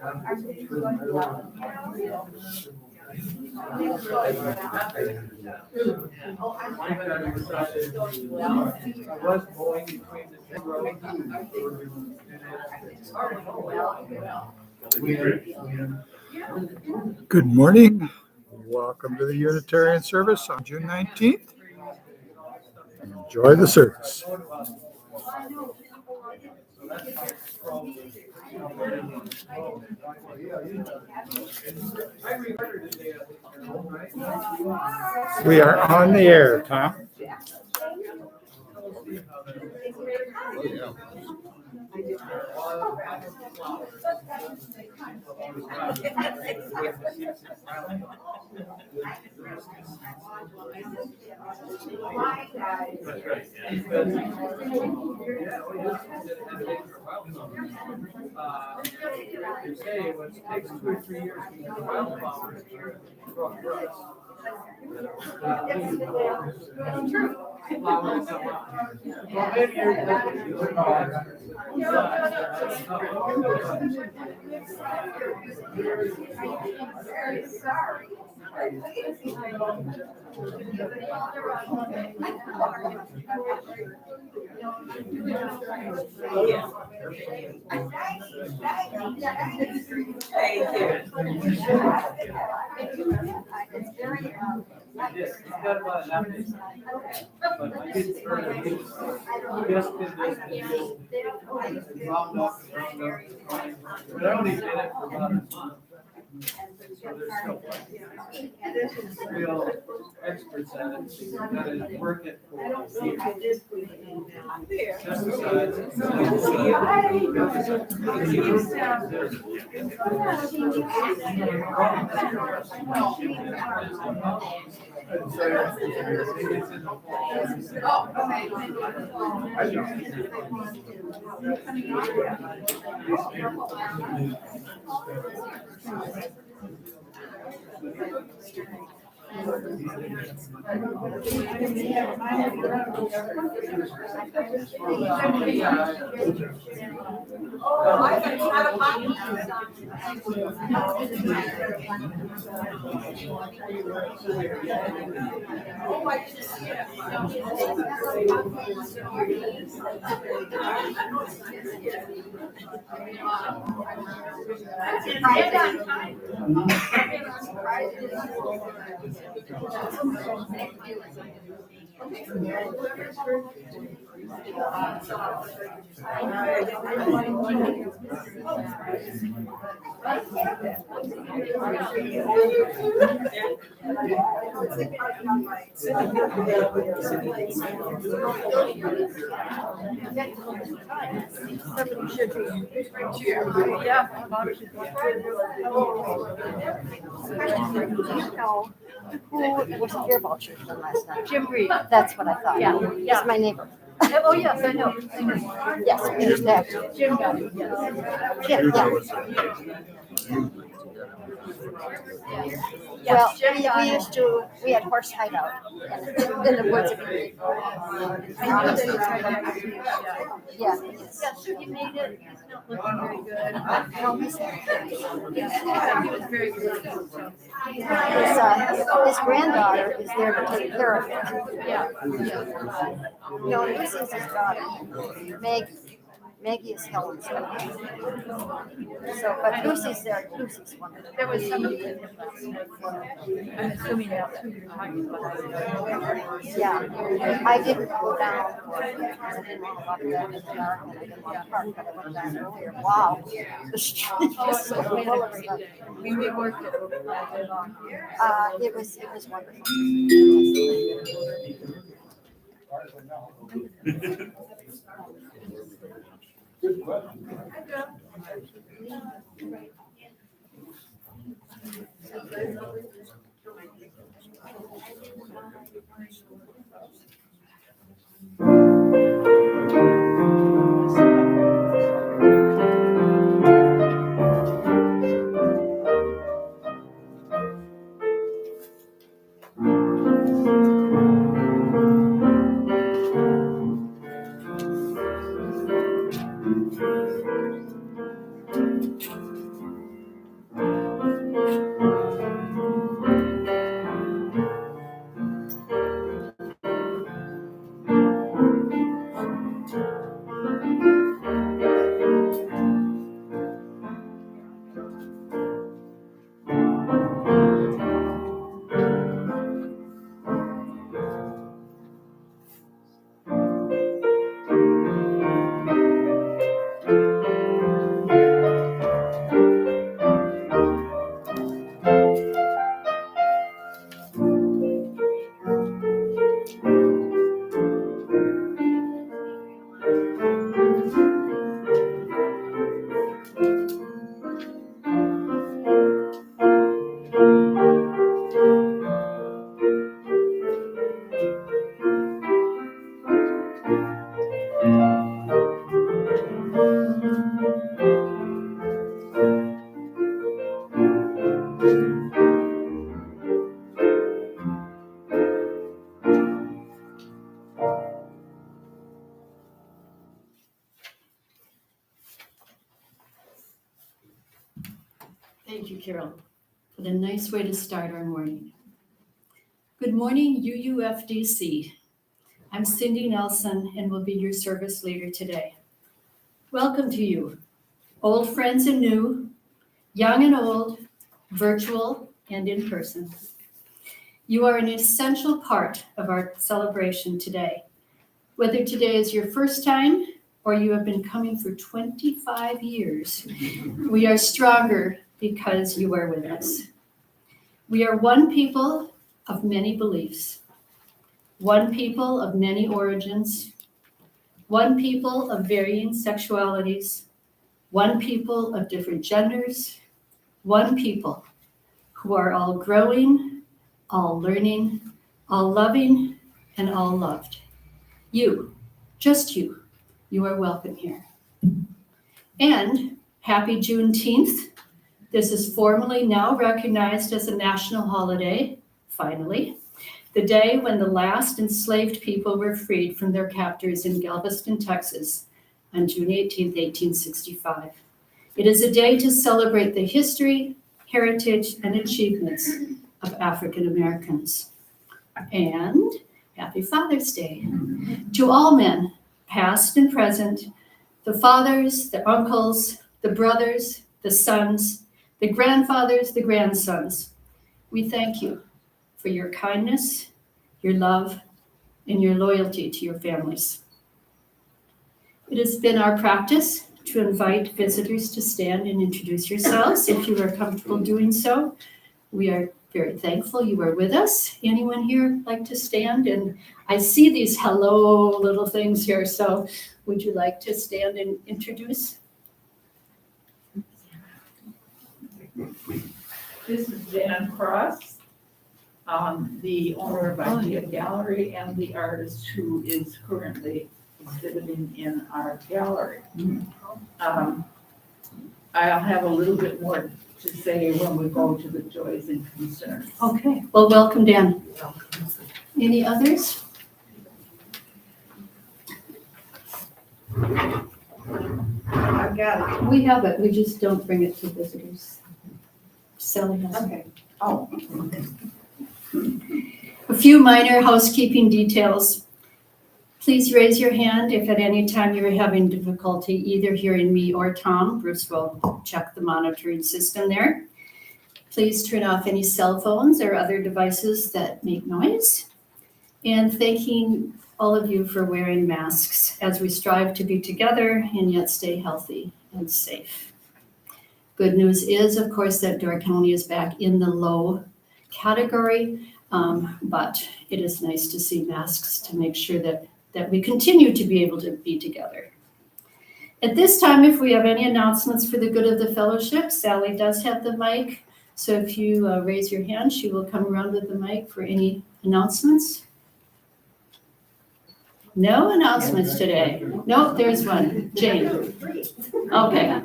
Good morning. Welcome to the Unitarian service on June 19th. Enjoy the service. We are on the air, Tom. Real experts at it. You gotta work it for Who wasn't here about church then last night? Jim Reed. That's what I thought. Yeah, yeah. He's my neighbor. Oh, yes, I know. Yes, Peter's dad. Jim got it, yes. Jim, yeah. Well, we used to, we had horse hideout in the woods. I know that he's right. Yeah. Yeah, so he made it. He's not looking very good. No, he's, Yeah, he was very good. So, his granddaughter is there to take care of him. yeah. No, Lucy's his daughter. Maggie is Helen's daughter. So, but Lucy's there. Lucy's wonderful. There was somebody with him last night. I'm assuming that's who you're talking about. Yeah, I didn't go down because I didn't want to walk back in the dark and I didn't want to park, but I went down earlier. Wow, the street is so full of stuff. We worked it over all day long. It was wonderful. Thank you, Carol. What a nice way to start our morning. Good morning, UUFDC. I'm Cindy Nelson and will be your service leader today. Welcome to you, old friends and new, young and old, virtual and in person. You are an essential part of our celebration today. Whether today is your first time or you have been coming for 25 years, we are stronger because you are with us. We are one people of many beliefs, one people of many origins, one people of varying sexualities, one people of different genders, one people who are all growing, all learning, all loving, and all loved. You, just you are welcome here. And happy Juneteenth. This is formally now recognized as a national holiday, finally, the day when the last enslaved people were freed from their captors in Galveston, Texas, on June 18, 1865. It is a day to celebrate the history, heritage, and achievements of African Americans. And happy Father's Day to all men, past and present, the fathers, the uncles, the brothers, the sons, the grandfathers, the grandsons. We thank you for your kindness, your love, and your loyalty to your families. It has been our practice to invite visitors to stand and introduce yourselves if you are comfortable doing so. We are very thankful you are with us. Anyone here like to stand? And I see these hello little things here, so would you like to stand and introduce? This is Jan Cross, the owner of Idea Gallery and the artist who is currently exhibiting in our gallery. I'll have a little bit more to say when we go to the joys and concerns. Okay, well, welcome, Dan. Any others? I've got it. We have it, we just don't bring it to visitors. Sally has it. Okay. Oh, A few minor housekeeping details. Please raise your hand if at any time you're having difficulty either hearing me or Tom. Bruce will check the monitoring system there. Please turn off any cell phones or other devices that make noise. And thanking all of you for wearing masks as we strive to be together and yet stay healthy and safe. Good news is, of course, that Door County is back in the low category, but it is nice to see masks to make sure that we continue to be able to be together. At this time, if we have any announcements for the good of the fellowship, Sally does have the mic. So if you raise your hand, she will come around with the mic for any announcements. No announcements today. Nope, there's one. Jane. Okay.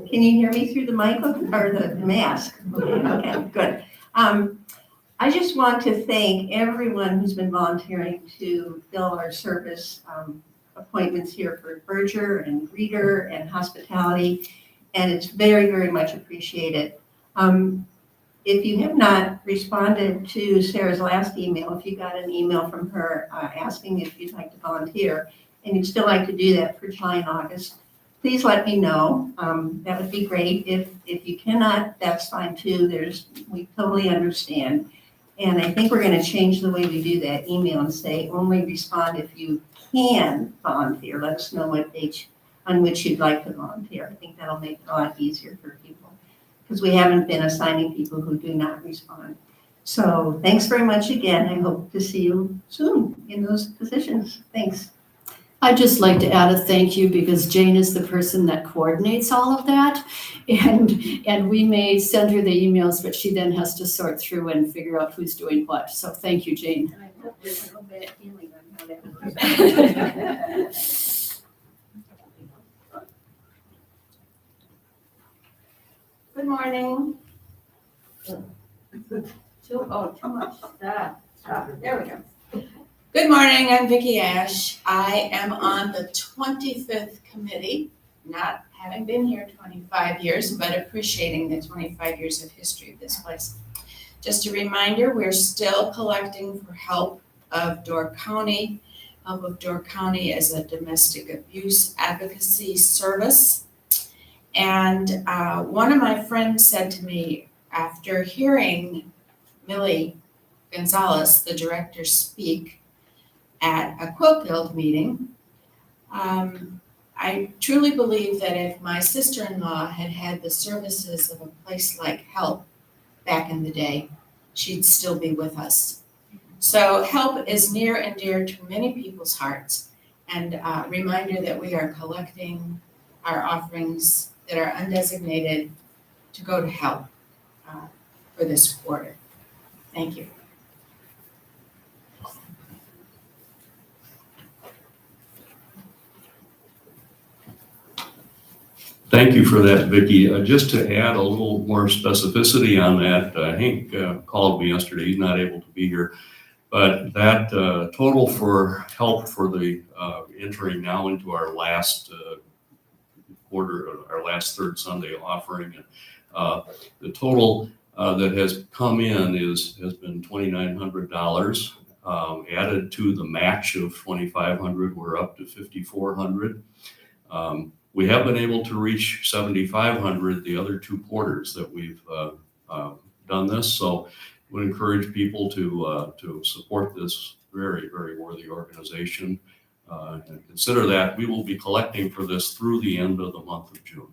Can you hear me through the mic or the mask? Okay, good. I just want to thank everyone who's been volunteering to fill our service appointments here for Berger and Greeter and hospitality, and it's very, very much appreciated. If you have not responded to Sarah's last email, if you got an email from her asking if you'd like to volunteer, and you'd still like to do that for July and August, please let me know. That would be great. If you cannot, that's fine too. We totally understand. And I think we're going to change the way we do that email and say only respond if you can volunteer. Let us know what dates on which you'd like to volunteer. I think that'll make it a lot easier for people because we haven't been assigning people who do not respond. So thanks very much again. I hope to see you soon in those positions. Thanks. I'd just like to add a thank you because Jane is the person that coordinates all of that. And we may send her the emails, but she then has to sort through and figure out who's doing what. So thank you, Jane. And I hope there's no bad feeling on how that. Good morning. Too much. Stop. There we go. Good morning, I'm Vicki Ash. I am on the 25th committee, not having been here 25 years, but appreciating the 25 years of history of this place. Just a reminder, we're still collecting for help of Door County as a domestic abuse advocacy service. And one of my friends said to me after hearing Millie Gonzalez, the director, speak at a Quilt Guild meeting, I truly believe that if my sister-in-law had had the services of a place like HELP back in the day, she'd still be with us. So HELP is near and dear to many people's hearts, and a reminder that we are collecting our offerings that are undesignated to go to HELP for this quarter. Thank you. Thank you for that, Vicki. Just to add a little more specificity on that, Hank called me yesterday. He's not able to be here. But that total for HELP for the entering now into our last quarter, our last third Sunday offering, the total that has come in has been $2,900. Added to the match of $2,500, we're up to $5,400. We have been able to reach 7,500 the other two quarters that we've done this. So would encourage people to support this very, very worthy organization. And consider that we will be collecting for this through the end of the month of June.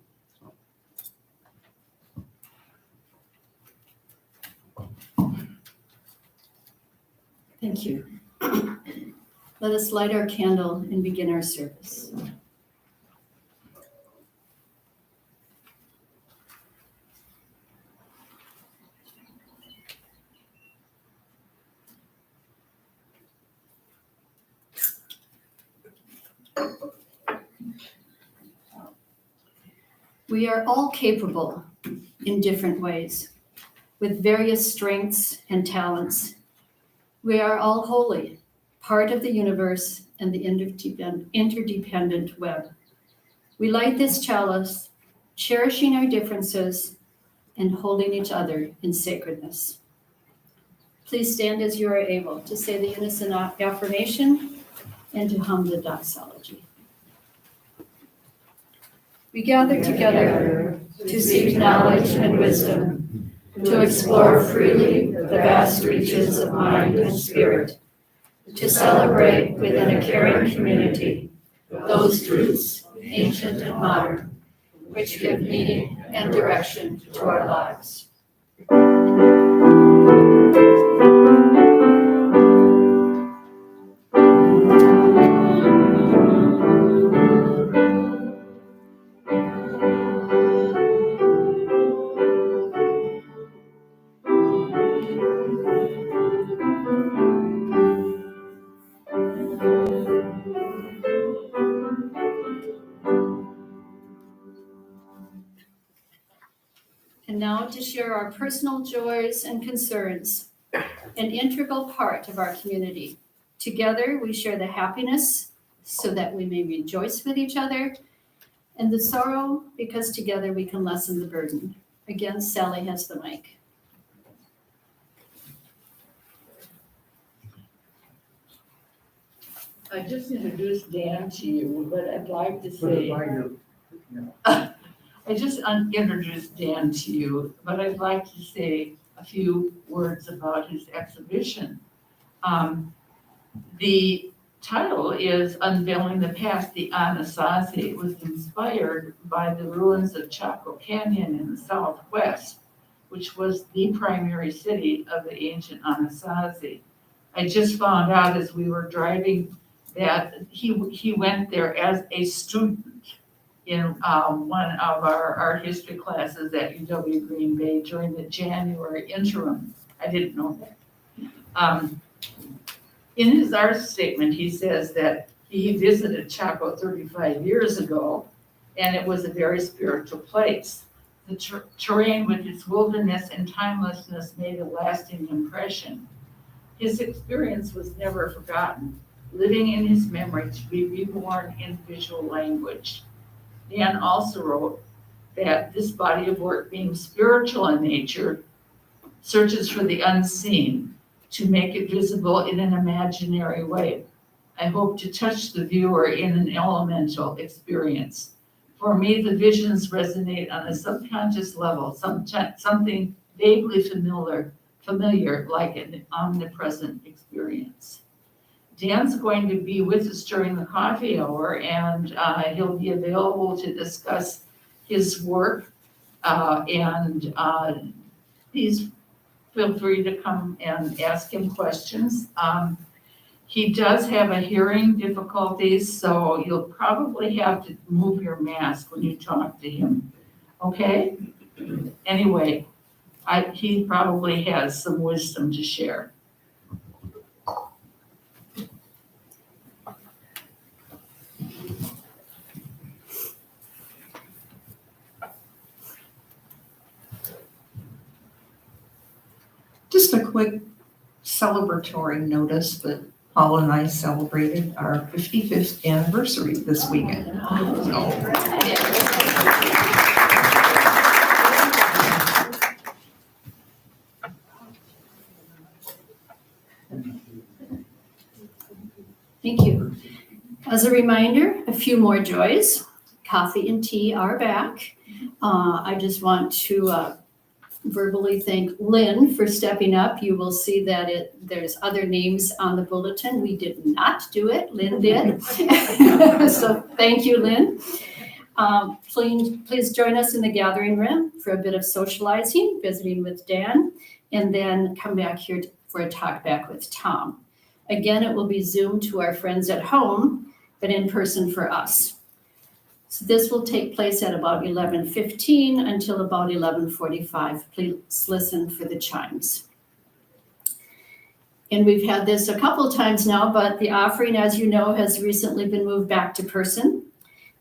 Thank you. Let us light our candle and begin our service. We are all capable in different ways, with various strengths and talents. We are all holy, part of the universe and the interdependent web. We light this chalice, cherishing our differences and holding each other in sacredness. Please stand as you are able to say the unison affirmation and to hum the doxology. We gather together to seek knowledge and wisdom, to explore freely the vast reaches of mind and spirit, to celebrate within a caring community those truths, ancient and modern, which give meaning and direction to our lives. And now to share our personal joys and concerns, an integral part of our community. Together, we share the happiness so that we may rejoice with each other, and the sorrow because together we can lessen the burden. Again, Sally has the mic. I just introduced Dan to you, but I'd like to say, I just introduced Dan to you, but I'd like to say a few words about his exhibition. The title is Unveiling the Past, the Anasazi. It was inspired by the ruins of Chaco Canyon in the Southwest, which was the primary city of the ancient Anasazi. I just found out as we were driving that he went there as a student in one of our art history classes at UW Green Bay during the January interim. I didn't know that. In his art statement, he says that he visited Chaco 35 years ago, and it was a very spiritual place. The terrain with its wilderness and timelessness made a lasting impression. His experience was never forgotten, living in his memory to be reborn in visual language. Dan also wrote that this body of work, being spiritual in nature, searches for the unseen to make it visible in an imaginary way. I hope to touch the viewer in an elemental experience. For me, the visions resonate on a subconscious level, something vaguely familiar like an omnipresent experience. Dan's going to be with us during the coffee hour, and he'll be available to discuss his work. Please feel free to come and ask him questions. He does have a hearing difficulties, so you'll probably have to move your mask when you talk to him, okay? Anyway, he probably has some wisdom to share. Just a quick celebratory notice that Paul and I celebrated our 55th anniversary this weekend. Thank you. As a reminder, a few more joys. Coffee and tea are back. I just want to verbally thank Lynn for stepping up. You will see that there's other names on the bulletin. We did not do it, Lynn did. So thank you, Lynn. Please join us in the gathering room for a bit of socializing, visiting with Dan, and then come back here for a talk back with Tom. Again, it will be Zoom to our friends at home, but in person for us. So this will take place at about 11:15 until about 11:45. Please listen for the chimes. And we've had this a couple times now, but the offering, as you know, has recently been moved back to person.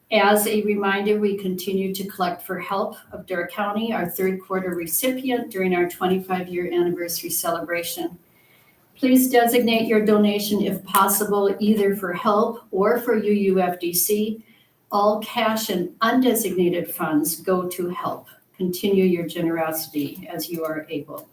As a reminder, we continue to collect for HELP of Door County, our third quarter recipient during our 25-year anniversary celebration. Please designate your donation if possible, either for HELP or for UUFDC. All cash and undesignated funds go to HELP. Continue your generosity as you are able.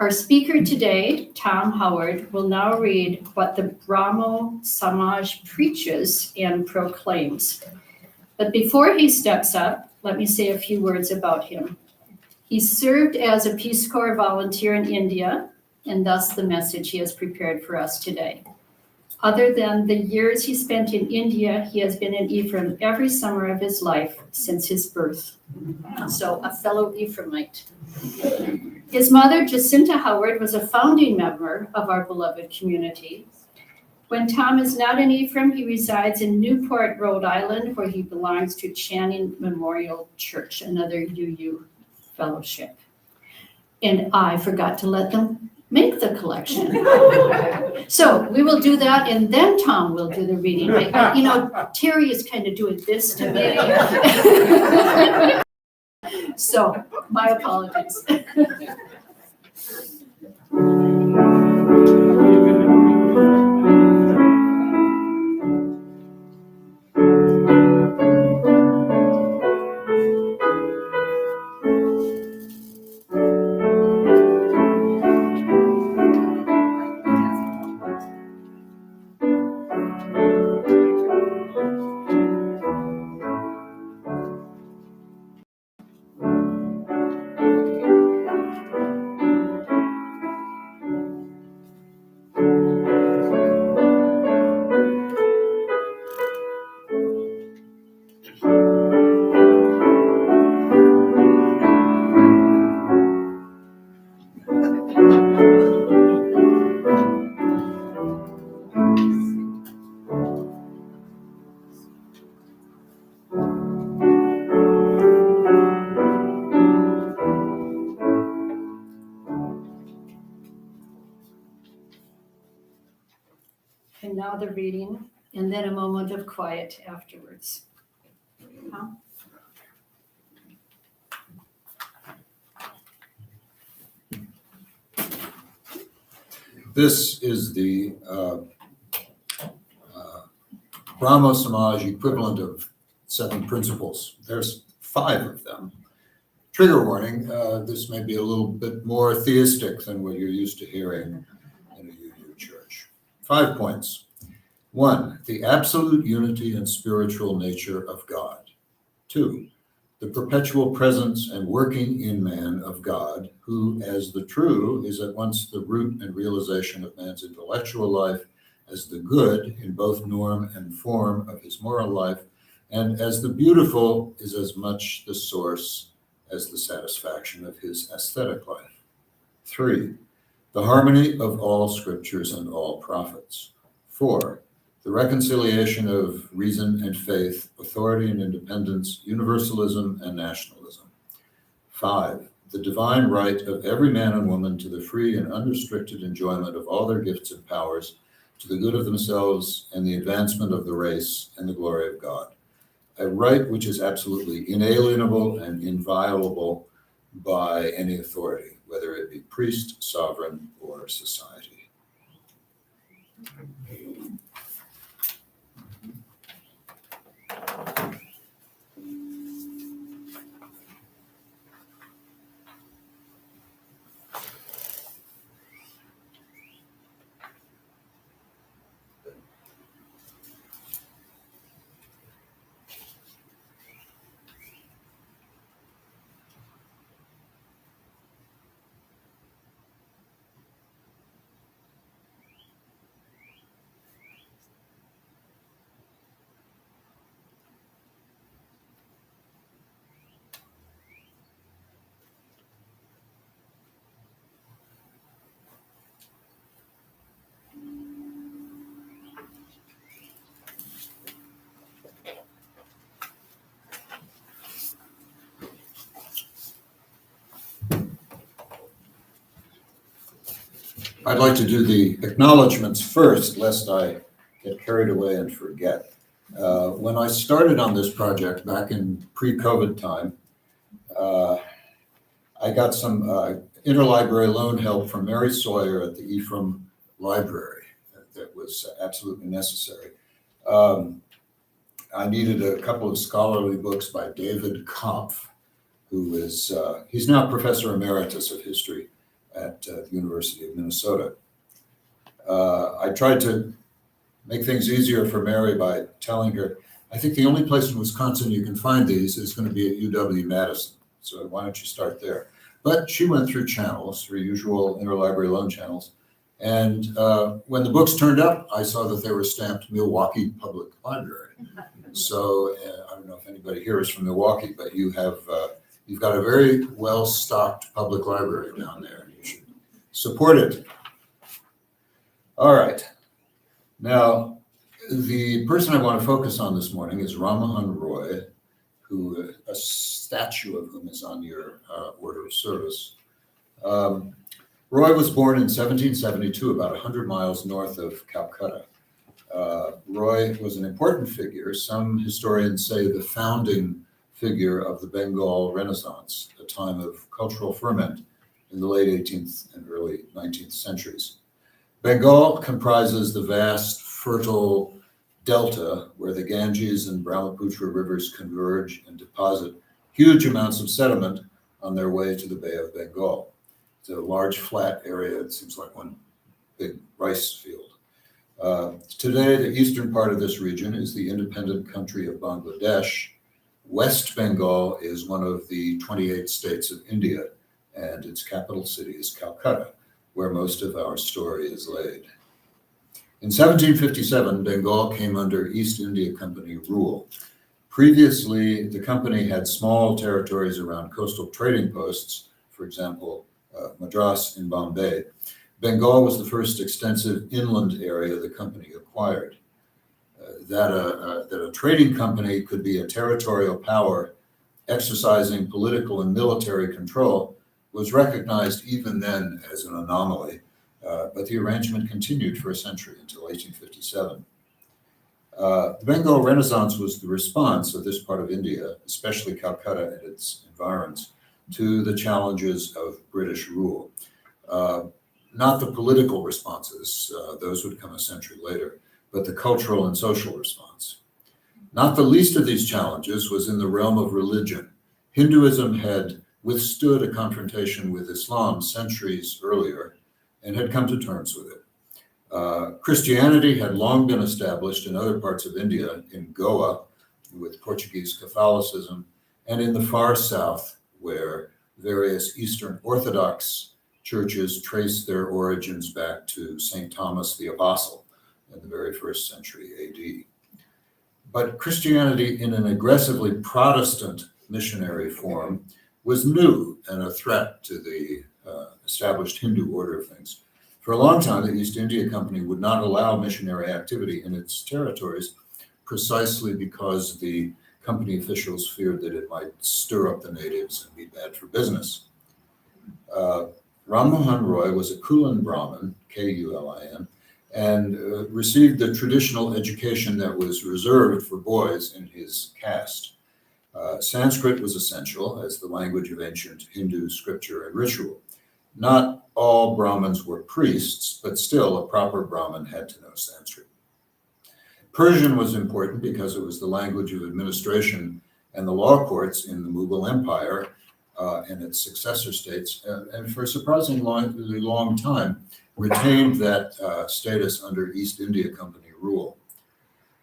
Our speaker today, Tom Howard, will now read what the Brahmo Samaj preaches and proclaims. But before he steps up, let me say a few words about him. He served as a Peace Corps volunteer in India, and thus the message he has prepared for us today. Other than the years he spent in India, he has been in Ephraim every summer of his life since his birth. So a fellow Ephraimite. His mother, Jacinta Howard, was a founding member of our beloved community. When Tom is not in Ephraim, he resides in Newport, Rhode Island, where he belongs to Channing Memorial Church, another UU fellowship. And I forgot to let them make the collection. So we will do that, and then Tom will do the reading. Terry is kind of doing this to me. So my apologies. And now the reading, and then a moment of quiet afterwards. Tom? This is the Brahmo Samaj equivalent of 7 principles. There's 5 of them. Trigger warning, this may be a little bit more theistic than what you're used to hearing in a UU church. 5 points. 1, the absolute unity and spiritual nature of God. 2, the perpetual presence and working in man of God, who, as the true, is at once the root and realization of man's intellectual life, as the good in both norm and form of his moral life, and as the beautiful is as much the source as the satisfaction of his aesthetic life. 3, the harmony of all scriptures and all prophets. 4, the reconciliation of reason and faith, authority and independence, universalism and nationalism. 5, the divine right of every man and woman to the free and unrestricted enjoyment of all their gifts and powers, to the good of themselves and the advancement of the race and the glory of God. A right which is absolutely inalienable and inviolable by any authority, whether it be priest, sovereign, or society. I'd like to do the acknowledgements first, lest I get carried away and forget. When I started on this project back in pre-COVID time, I got some interlibrary loan help from Mary Sawyer at the Ephraim Library. That was absolutely necessary. I needed a couple of scholarly books by David Kopf, who is, he's now Professor Emeritus of History at the University of Minnesota. I tried to make things easier for Mary by telling her, I think the only place in Wisconsin you can find these is going to be at UW-Madison. So why don't you start there? But she went through channels, through usual interlibrary loan channels. And when the books turned up, I saw that they were stamped Milwaukee Public Library. So I don't know if anybody here is from Milwaukee, but you have, you've got a very well-stocked public library down there. You should support it. All right. Now, the person I want to focus on this morning is Rammohun Roy, who a statue of whom is on your order of service. Roy was born in 1772, about 100 miles north of Calcutta. Roy was an important figure. Some historians say the founding figure of the Bengal Renaissance, a time of cultural ferment in the late 18th and early 19th centuries. Bengal comprises the vast, fertile delta where the Ganges and Brahmaputra rivers converge and deposit huge amounts of sediment on their way to the Bay of Bengal. It's a large flat area. It seems like one big rice field. Today, the eastern part of this region is the independent country of Bangladesh. West Bengal is one of the 28 states of India, and its capital city is Calcutta, where most of our story is laid. In 1757, Bengal came under East India Company rule. Previously, the company had small territories around coastal trading posts, for example, Madras in Bombay. Bengal was the first extensive inland area the company acquired. That a trading company could be a territorial power exercising political and military control was recognized even then as an anomaly, but the arrangement continued for a century until 1857. The Bengal Renaissance was the response of this part of India, especially Calcutta and its environs, to the challenges of British rule. not the political responses, those would come a century later, but the cultural and social response. Not the least of these challenges was in the realm of religion. Hinduism had withstood a confrontation with Islam centuries earlier and had come to terms with it. Christianity had long been established in other parts of India, in Goa, with Portuguese Catholicism, and in the far south, where various Eastern Orthodox churches trace their origins back to St. Thomas the Apostle in the very first century AD. But Christianity in an aggressively Protestant missionary form was new and a threat to the established Hindu order of things. For a long time, the East India Company would not allow missionary activity in its territories precisely because the company officials feared that it might stir up the natives and be bad for business. Ram Mohan Roy was a Kulin Brahmin, Kulin, and received the traditional education that was reserved for boys in his caste. Sanskrit was essential as the language of ancient Hindu scripture and ritual. Not all Brahmins were priests, but still a proper Brahmin had to know Sanskrit. Persian was important because it was the language of administration and the law courts in the Mughal Empire and its successor states, and for a surprisingly long time, retained that status under East India Company rule.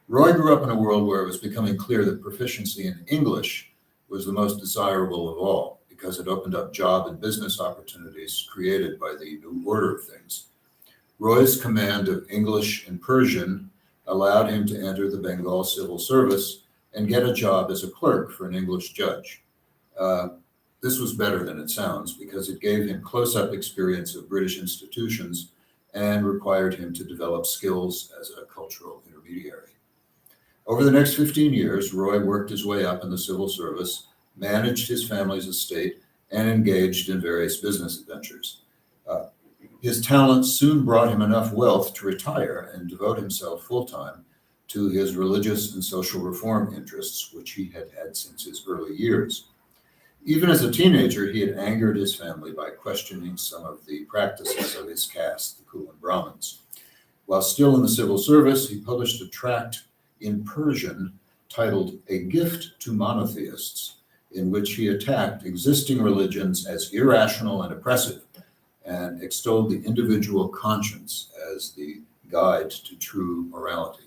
Roy grew up in a world where it was becoming clear that proficiency in English was the most desirable of all, because it opened up job and business opportunities created by the new order of things. Roy's command of English and Persian allowed him to enter the Bengal civil service and get a job as a clerk for an English judge. This was better than it sounds because it gave him close-up experience of British institutions and required him to develop skills as a cultural intermediary. Over the next 15 years, Roy worked his way up in the civil service, managed his family's estate, and engaged in various business adventures. His talents soon brought him enough wealth to retire and devote himself full-time to his religious and social reform interests, which he had had since his early years. Even as a teenager, he had angered his family by questioning some of the practices of his caste, the Kulin Brahmins. While still in the civil service, he published a tract in Persian titled A Gift to Monotheists, in which he attacked existing religions as irrational and oppressive, and extolled the individual conscience as the guide to true morality.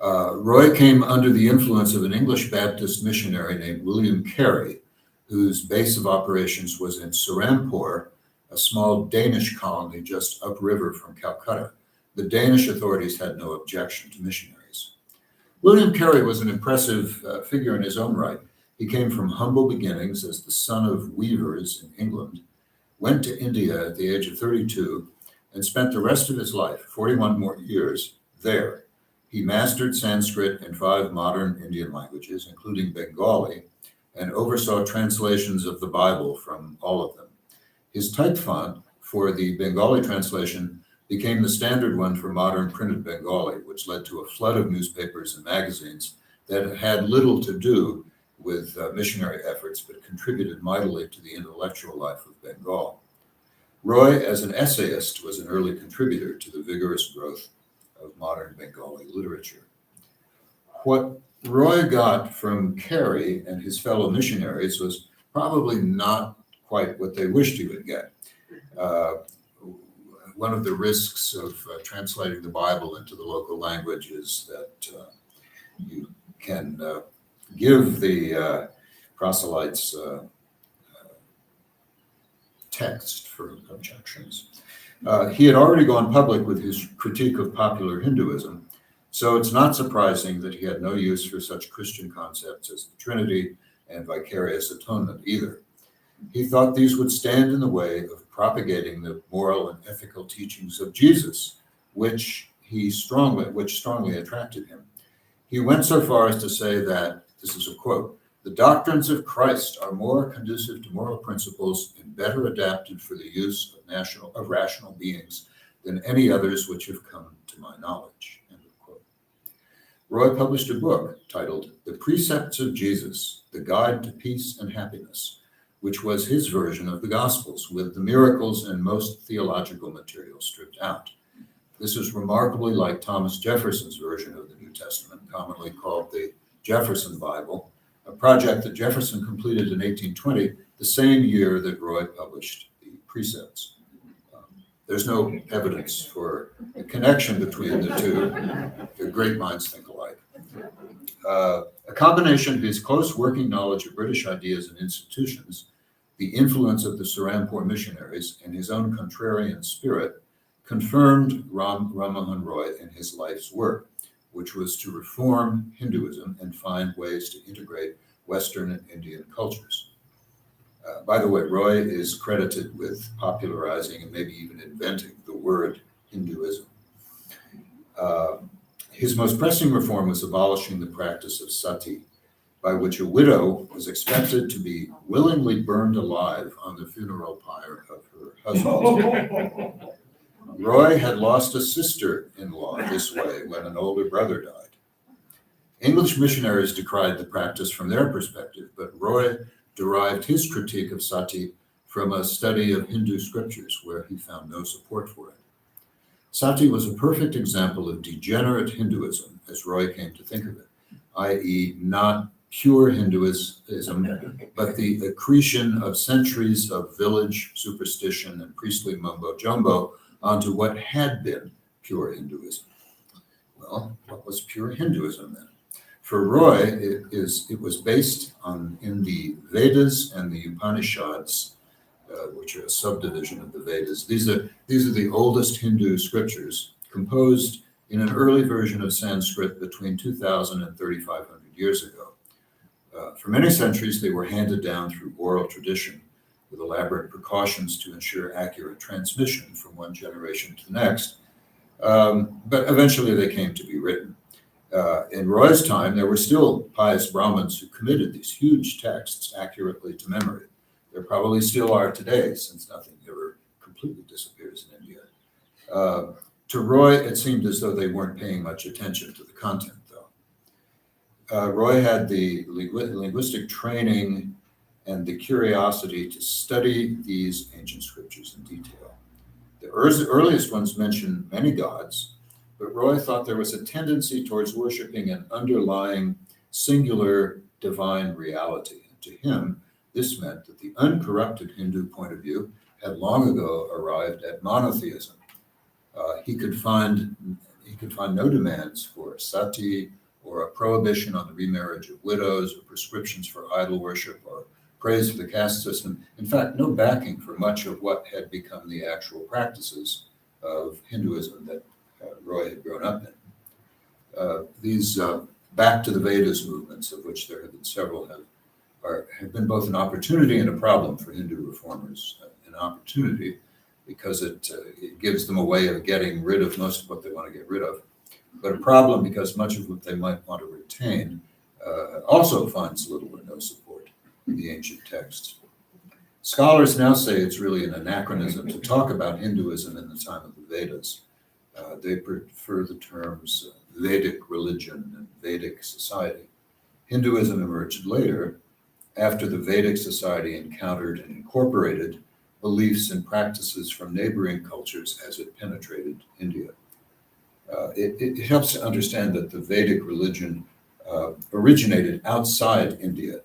Roy came under the influence of an English Baptist missionary named William Carey, whose base of operations was in Serampore, a small Danish colony just upriver from Calcutta. The Danish authorities had no objection to missionaries. William Carey was an impressive figure in his own right. He came from humble beginnings as the son of weavers in England, went to India at the age of 32, and spent the rest of his life, 41 more years, there. He mastered Sanskrit and 5 modern Indian languages, including Bengali, and oversaw translations of the Bible from all of them. His type font for the Bengali translation became the standard one for modern printed Bengali, which led to a flood of newspapers and magazines that had little to do with missionary efforts, but contributed mightily to the intellectual life of Bengal. Roy, as an essayist, was an early contributor to the vigorous growth of modern Bengali literature. What Roy got from Carey and his fellow missionaries was probably not quite what they wished he would get. One of the risks of translating the Bible into the local language is that you can give the proselytes text for objections. He had already gone public with his critique of popular Hinduism, so it's not surprising that he had no use for such Christian concepts as the Trinity and vicarious atonement either. He thought these would stand in the way of propagating the moral and ethical teachings of Jesus, which strongly attracted him. He went so far as to say that, this is a quote, "The doctrines of Christ are more conducive to moral principles and better adapted for the use of rational beings than any others which have come to my knowledge." End of quote. Roy published a book titled The Precepts of Jesus, The Guide to Peace and Happiness, which was his version of the Gospels, with the miracles and most theological material stripped out. This is remarkably like Thomas Jefferson's version of the New Testament, commonly called the Jefferson Bible, a project that Jefferson completed in 1820, the same year that Roy published the Precepts. There's no evidence for a connection between the two. The great minds think alike. A combination of his close working knowledge of British ideas and institutions, the influence of the Serampore missionaries, and his own contrarian spirit confirmed Ram Mohan Roy in his life's work, which was to reform Hinduism and find ways to integrate Western and Indian cultures. By the way, Roy is credited with popularizing and maybe even inventing the word Hinduism. His most pressing reform was abolishing the practice of sati, by which a widow was expected to be willingly burned alive on the funeral pyre of her husband. Roy had lost a sister-in-law this way when an older brother died. English missionaries decried the practice from their perspective, but Roy derived his critique of sati from a study of Hindu scriptures where he found no support for it. Sati was a perfect example of degenerate Hinduism, as Roy came to think of it, i.e. not pure Hinduism, but the accretion of centuries of village superstition and priestly mumbo-jumbo onto what had been pure Hinduism. Well, what was pure Hinduism then? For Roy, it was based in the Vedas and the Upanishads, which are a subdivision of the Vedas. These are the oldest Hindu scriptures, composed in an early version of Sanskrit between 2,000 and 3,500 years ago. For many centuries, they were handed down through oral tradition, with elaborate precautions to ensure accurate transmission from one generation to the next. But eventually they came to be written. In Roy's time, there were still pious Brahmins who committed these huge texts accurately to memory. There probably still are today, since nothing ever completely disappears in India. To Roy, it seemed as though they weren't paying much attention to the content, though. Roy had the linguistic training and the curiosity to study these ancient scriptures in detail. The earliest ones mention many gods, but Roy thought there was a tendency towards worshiping an underlying singular divine reality. And to him, this meant that the uncorrupted Hindu point of view had long ago arrived at monotheism. He could find no demands for sati or a prohibition on the remarriage of widows or prescriptions for idol worship or praise for the caste system. In fact, no backing for much of what had become the actual practices of Hinduism that Roy had grown up in. These back to the Vedas movements, of which there have been several, have been both an opportunity and a problem for Hindu reformers. An opportunity because it gives them a way of getting rid of most of what they want to get rid of, but a problem because much of what they might want to retain also finds little or no support in the ancient texts. Scholars now say it's really an anachronism to talk about Hinduism in the time of the Vedas. They prefer the terms Vedic religion and Vedic society. Hinduism emerged later, after the Vedic society encountered and incorporated beliefs and practices from neighboring cultures as it penetrated India. It helps to understand that the Vedic religion originated outside India,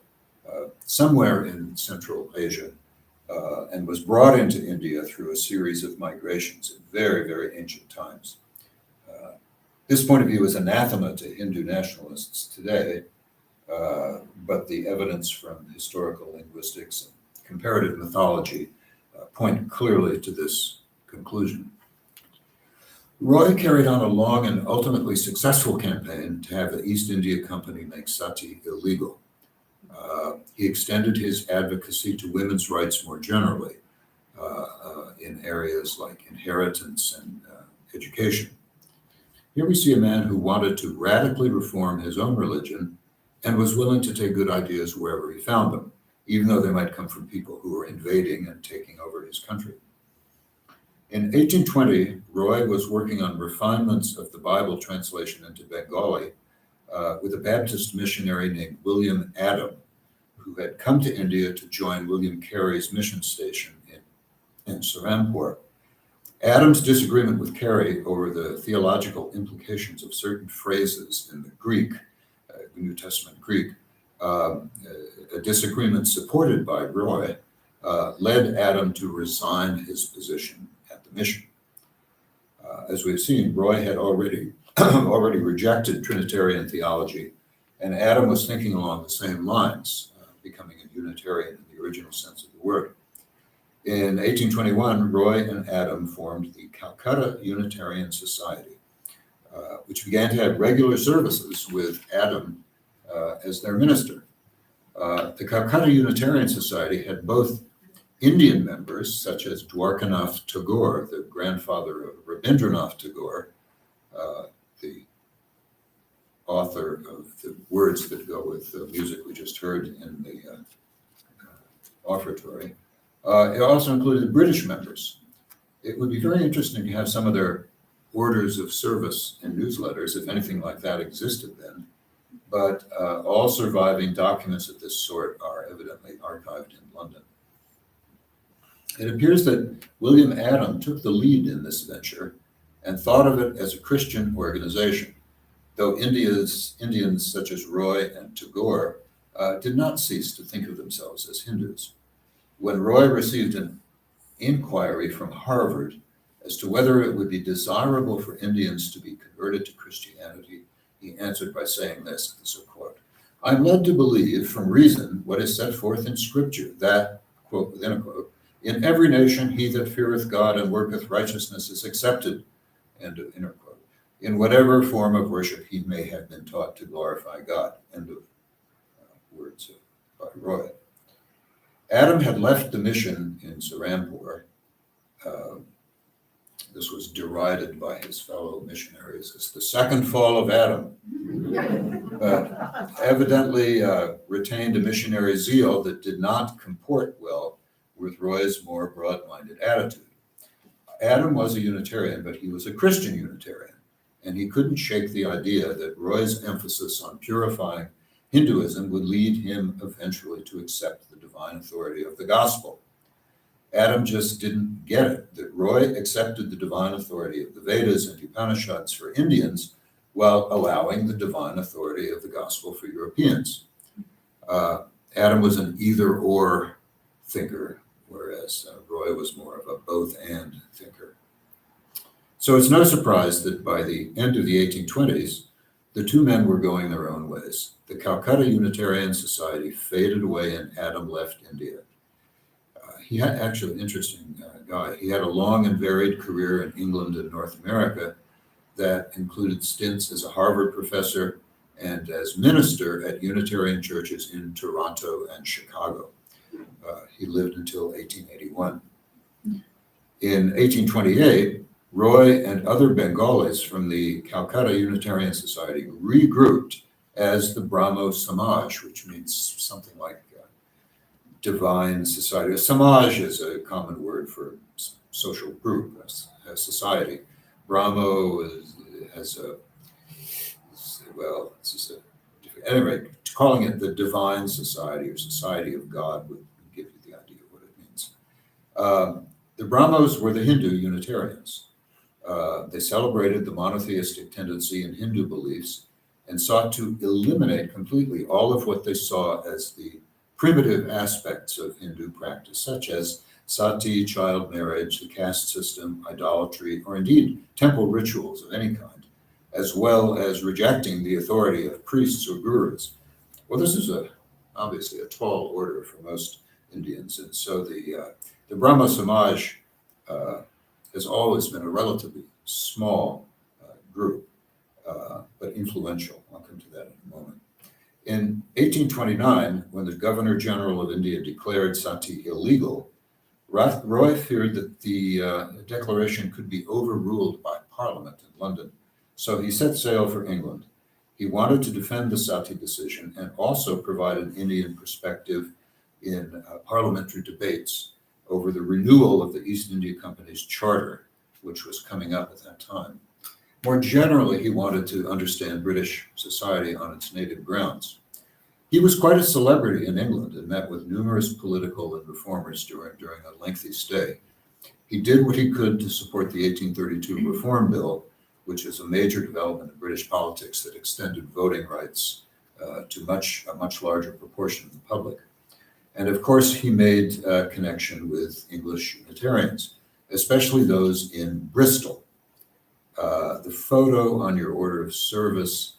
somewhere in Central Asia, and was brought into India through a series of migrations in very, very ancient times. This point of view is anathema to Hindu nationalists today, but the evidence from historical linguistics and comparative mythology point clearly to this conclusion. Roy carried on a long and ultimately successful campaign to have the East India Company make sati illegal. He extended his advocacy to women's rights more generally in areas like inheritance and education. Here we see a man who wanted to radically reform his own religion and was willing to take good ideas wherever he found them, even though they might come from people who were invading and taking over his country. In 1820, Roy was working on refinements of the Bible translation into Bengali with a Baptist missionary named William Adam, who had come to India to join William Carey's mission station in Serampore. Adam's disagreement with Carey over the theological implications of certain phrases in the Greek, New Testament Greek, a disagreement supported by Roy, led Adam to resign his position at the mission. As we've seen, Roy had already rejected Trinitarian theology, and Adam was thinking along the same lines, becoming a Unitarian in the original sense of the word. In 1821, Roy and Adam formed the Calcutta Unitarian Society, which began to have regular services with Adam as their minister. The Calcutta Unitarian Society had both Indian members, such as Dwarkanath Tagore, the grandfather of Rabindranath Tagore, the author of the words that go with the music we just heard in the offertory. It also included British members. It would be very interesting to have some of their orders of service and newsletters, if anything like that existed then. But all surviving documents of this sort are evidently archived in London. It appears that William Adam took the lead in this venture and thought of it as a Christian organization, though Indians such as Roy and Tagore did not cease to think of themselves as Hindus. When Roy received an inquiry from Harvard as to whether it would be desirable for Indians to be converted to Christianity, he answered by saying this, quote, "I'm led to believe from reason what is set forth in Scripture, that," quote within a quote, "in every nation he that feareth God and worketh righteousness is accepted," end of inner quote, "in whatever form of worship he may have been taught to glorify God," end of words by Roy. Adam had left the mission in Serampore. This was derided by his fellow missionaries as the second fall of Adam. Evidently retained a missionary zeal that did not comport well with Roy's more broad-minded attitude. Adam was a Unitarian, but he was a Christian Unitarian, and he couldn't shake the idea that Roy's emphasis on purifying Hinduism would lead him eventually to accept the divine authority of the gospel. Adam just didn't get it, that Roy accepted the divine authority of the Vedas and Upanishads for Indians while allowing the divine authority of the gospel for Europeans. Adam was an either-or thinker, whereas Roy was more of a both-and thinker. So it's no surprise that by the end of the 1820s, the two men were going their own ways. The Calcutta Unitarian Society faded away and Adam left India. He had actually an interesting guy. He had a long and varied career in England and North America that included stints as a Harvard professor and as minister at Unitarian churches in Toronto and Chicago. He lived until 1881. In 1828, Roy and other Bengalis from the Calcutta Unitarian Society regrouped as the Brahmo Samaj, which means something like divine society. A Samaj is a common word for social group, a society. Brahmo has a, well, it's just a, anyway, calling it the divine society or society of God would give you the idea of what it means. The Brahmos were the Hindu Unitarians. They celebrated the monotheistic tendency in Hindu beliefs and sought to eliminate completely all of what they saw as the primitive aspects of Hindu practice, such as sati, child marriage, the caste system, idolatry, or indeed temple rituals of any kind, as well as rejecting the authority of priests or gurus. Well, this is obviously a tall order for most Indians, and so the Brahmo Samaj has always been a relatively small group, but influential. I'll come to that in a moment. In 1829, when the Governor General of India declared sati illegal, Roy feared that the declaration could be overruled by Parliament in London, so he set sail for England. He wanted to defend the sati decision and also provide an Indian perspective in parliamentary debates over the renewal of the East India Company's charter, which was coming up at that time. More generally, he wanted to understand British society on its native grounds. He was quite a celebrity in England and met with numerous political and reformers during a lengthy stay. He did what he could to support the 1832 Reform Bill, which is a major development in British politics that extended voting rights to a much larger proportion of the public. And of course, he made a connection with English Unitarians, especially those in Bristol. The photo on your order of service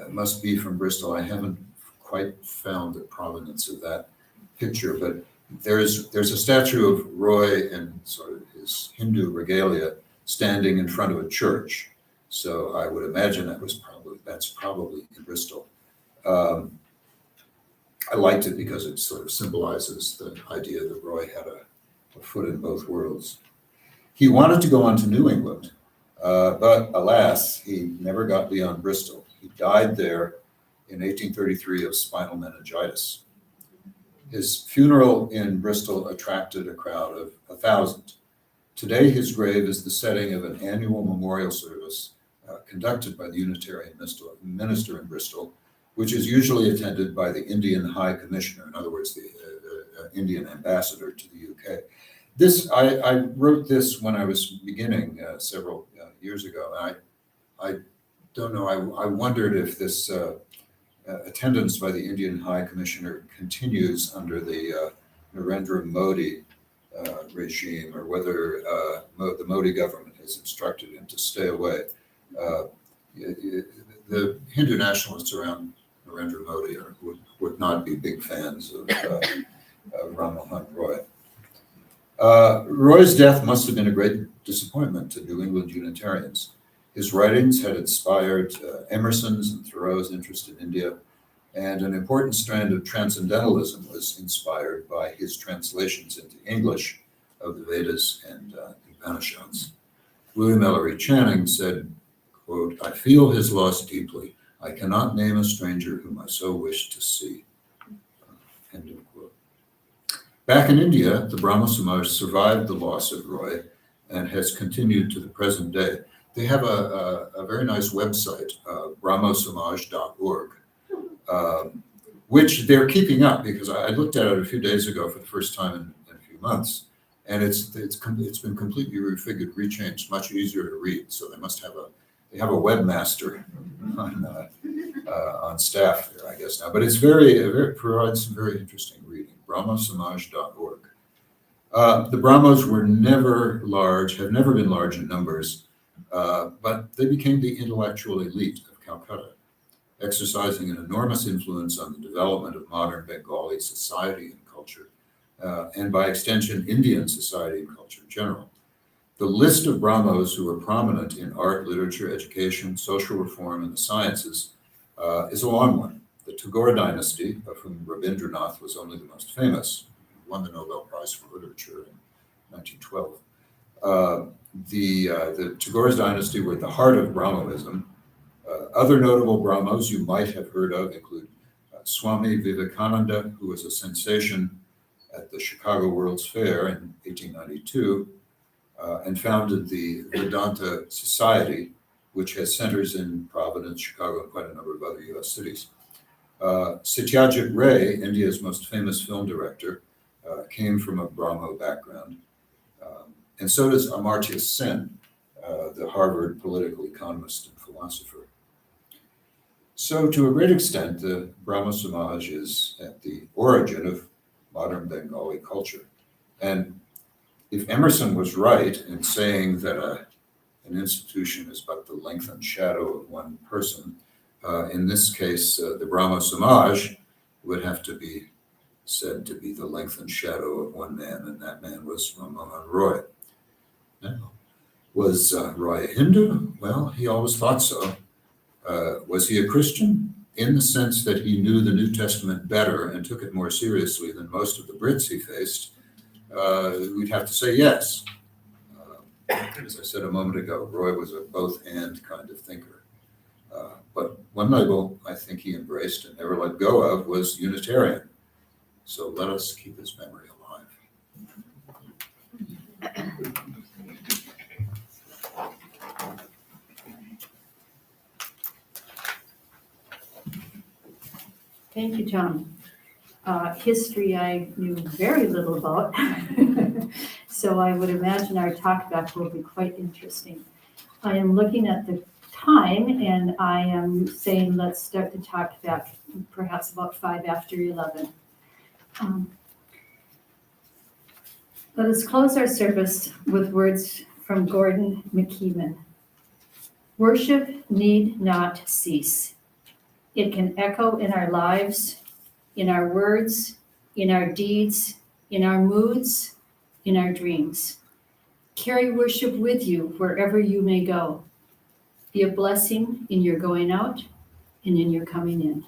must be from Bristol. I haven't quite found the provenance of that picture, but there's a statue of Roy in sort of his Hindu regalia standing in front of a church. So I would imagine that's probably in Bristol. I liked it because it sort of symbolizes the idea that Roy had a foot in both worlds. He wanted to go on to New England, but alas, he never got beyond Bristol. He died there in 1833 of spinal meningitis. His funeral in Bristol attracted a crowd of 1,000. Today, his grave is the setting of an annual memorial service conducted by the Unitarian minister in Bristol, which is usually attended by the Indian High Commissioner, in other words, the Indian ambassador to the UK. I wrote this when I was beginning several years ago. I don't know, I wondered if this attendance by the Indian High Commissioner continues under the Narendra Modi regime, or whether the Modi government has instructed him to stay away. The Hindu nationalists around Narendra Modi would not be big fans of Ram Mohan Roy. Roy's death must have been a great disappointment to New England Unitarians. His writings had inspired Emerson's and Thoreau's interest in India, and an important strand of transcendentalism was inspired by his translations into English of the Vedas and Upanishads. William Ellery Channing said, quote, "I feel his loss deeply. I cannot name a stranger whom I so wish to see." End of quote. Back in India, the Brahmo Samaj survived the loss of Roy and has continued to the present day. They have a very nice website, brahmosamaj.org, which they're keeping up, because I looked at it a few days ago for the first time in a few months, and it's been completely refigured, rechanged, much easier to read. So they have a webmaster on staff there, I guess now. But it provides some very interesting reading. brahmosamaj.org. The Brahmos were never large, have never been large in numbers, but they became the intellectual elite of Calcutta, exercising an enormous influence on the development of modern Bengali society and culture, and by extension, Indian society and culture in general. The list of Brahmos who were prominent in art, literature, education, social reform, and the sciences is a long one. The Tagore dynasty, of whom Rabindranath was only the most famous, won the Nobel Prize for Literature in 1912. The Tagore's dynasty were at the heart of Brahmoism. Other notable Brahmos you might have heard of include Swami Vivekananda, who was a sensation at the Chicago World's Fair in 1892, and founded the Vedanta Society, which has centers in Providence, Chicago, and quite a number of other U.S. cities. Satyajit Ray, India's most famous film director, came from a Brahmo background. And so does Amartya Sen, the Harvard political economist and philosopher. So to a great extent, the Brahmo Samaj is at the origin of modern Bengali culture. And if Emerson was right in saying that an institution is but the lengthened shadow of one person, in this case, the Brahmo Samaj would have to be said to be the lengthened shadow of one man, and that man was Ram Mohan Roy. Now, was Roy a Hindu? Well, he always thought so. Was he a Christian? In the sense that he knew the New Testament better and took it more seriously than most of the Brits he faced, we'd have to say yes. As I said a moment ago, Roy was a both-and kind of thinker. But one label I think he embraced and never let go of was Unitarian. So let us keep his memory alive. Thank you, Tom. History I knew very little about, so I would imagine our talk back will be quite interesting. I am looking at the time and I am saying let's start the talk back perhaps about 5 after 11. Let us close our service with words from Gordon McKeeman. Worship need not cease. It can echo in our lives, in our words, in our deeds, in our moods, in our dreams. Carry worship with you wherever you may go. Be a blessing in your going out and in your coming in.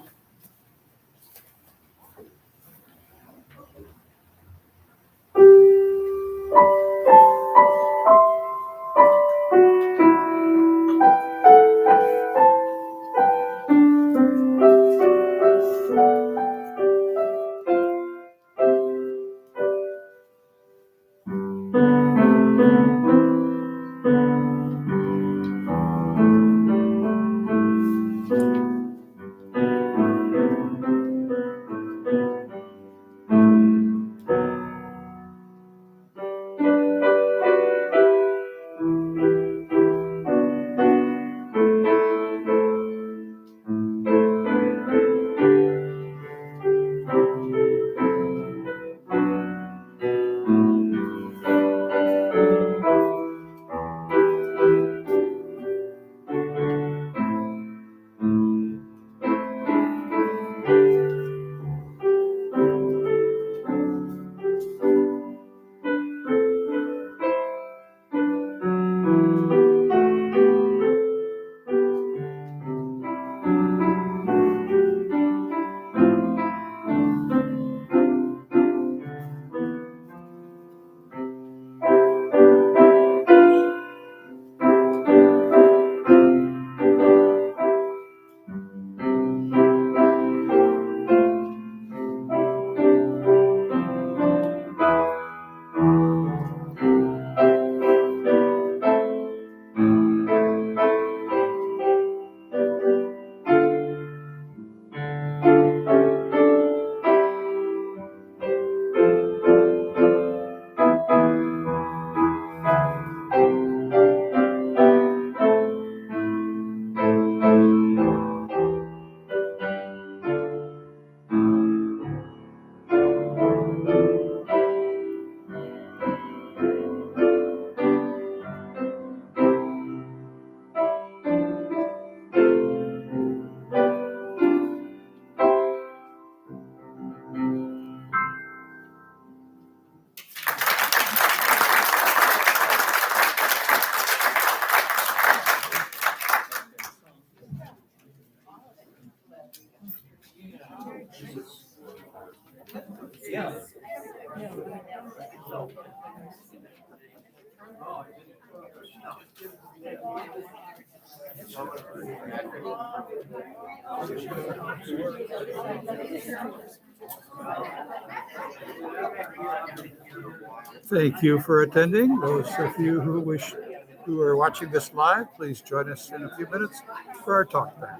Thank you for attending. Those of you who are watching this live, please join us in a few minutes for our talk back.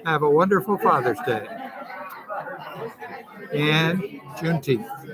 Have a wonderful Father's Day and Juneteenth.